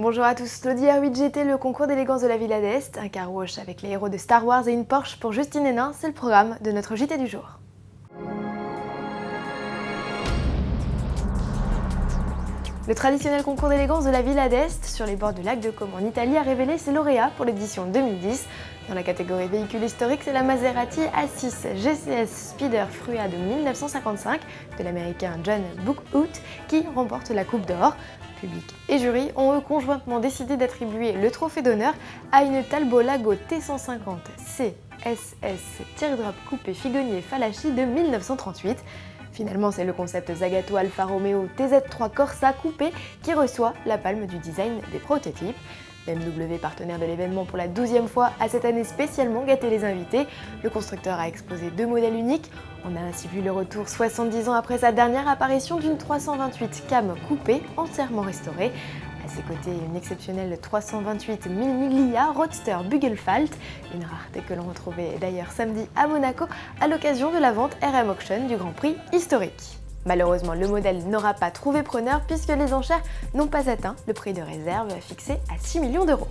Bonjour à tous, l'Audi R8 GT, le concours d'élégance de la Villa d'Est, un car wash avec les héros de Star Wars et une Porsche pour Justine Hénin, c'est le programme de notre JT du jour. Le traditionnel concours d'élégance de la Villa d'Est, sur les bords du lac de Como en Italie, a révélé ses lauréats pour l'édition 2010. Dans la catégorie véhicule historique, c'est la Maserati A6 GCS Spider Frua de 1955 de l'américain John Buckhut qui remporte la Coupe d'Or. Public et jury ont eux conjointement décidé d'attribuer le trophée d'honneur à une Talbot Lago T150 CSS Teardrop Coupé Figonier Fallaci de 1938. Finalement, c'est le concept Zagato Alfa Romeo TZ3 Corsa Coupé qui reçoit la palme du design des prototypes. BMW, partenaire de l'événement pour la 12e fois, a cette année spécialement gâté les invités. Le constructeur a exposé 2 modèles uniques. On a ainsi vu le retour 70 ans après sa dernière apparition d'une 328 Cam coupée entièrement restaurée. À ses côtés, une exceptionnelle 328 Miglia Roadster Bugelfalt, une rareté que l'on retrouvait d'ailleurs samedi à Monaco à l'occasion de la vente RM Auction du Grand Prix historique. Malheureusement, le modèle n'aura pas trouvé preneur puisque les enchères n'ont pas atteint le prix de réserve fixé à 6 millions d'euros.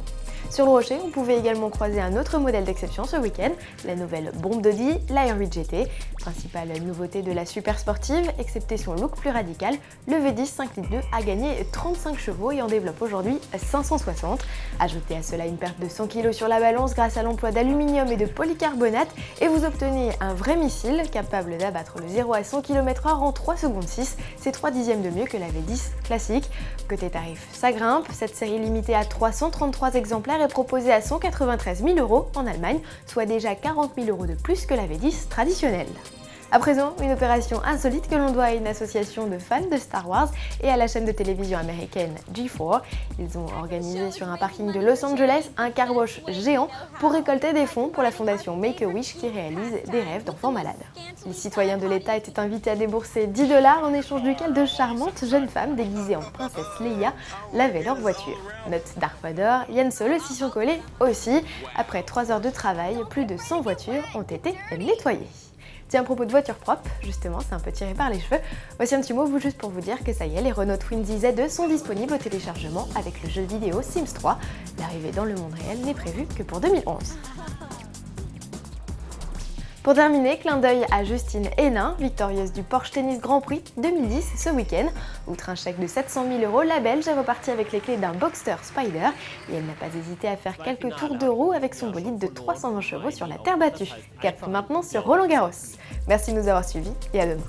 Sur le rocher, on pouvait également croiser un autre modèle d'exception ce week-end, la nouvelle bombe d'Audi, la R8 GT. Principale nouveauté de la super sportive, excepté son look plus radical, le V10 5.2 a gagné 35 chevaux et en développe aujourd'hui 560. Ajoutez à cela une perte de 100 kg sur la balance grâce à l'emploi d'aluminium et de polycarbonate et vous obtenez un vrai missile capable d'abattre le 0 à 100 km/h en 3 secondes 6, c'est 3 dixièmes de mieux que la V10 classique. Côté tarif, ça grimpe, cette série limitée à 333 exemplaires est proposée à 193 000 € en Allemagne, soit déjà 40 000 € de plus que la V10 traditionnelle. À présent, une opération insolite que l'on doit à une association de fans de Star Wars et à la chaîne de télévision américaine G4. Ils ont organisé sur un parking de Los Angeles un car wash géant pour récolter des fonds pour la fondation Make-A-Wish qui réalise des rêves d'enfants malades. Les citoyens de l'État étaient invités à débourser 10 $ en échange duquel de charmantes jeunes femmes déguisées en princesse Leia lavaient leur voiture. Note Dark Vador, Yann Solo s'y sont collés aussi. Après 3 heures de travail, plus de 100 voitures ont été nettoyées. Tiens, à propos de voitures propres, justement, c'est un peu tiré par les cheveux. Voici un petit mot juste pour vous dire que ça y est, les Renault Twizy Z2 sont disponibles au téléchargement avec le jeu vidéo Sims 3. L'arrivée dans le monde réel n'est prévue que pour 2011. Pour terminer, clin d'œil à Justine Hénin, victorieuse du Porsche Tennis Grand Prix 2010 ce week-end. Outre un chèque de 700 000 €, la Belge est repartie avec les clés d'un Boxster Spider et elle n'a pas hésité à faire quelques tours de roue avec son bolide de 320 chevaux sur la terre battue. Cap maintenant sur Roland Garros. Merci de nous avoir suivis et à demain.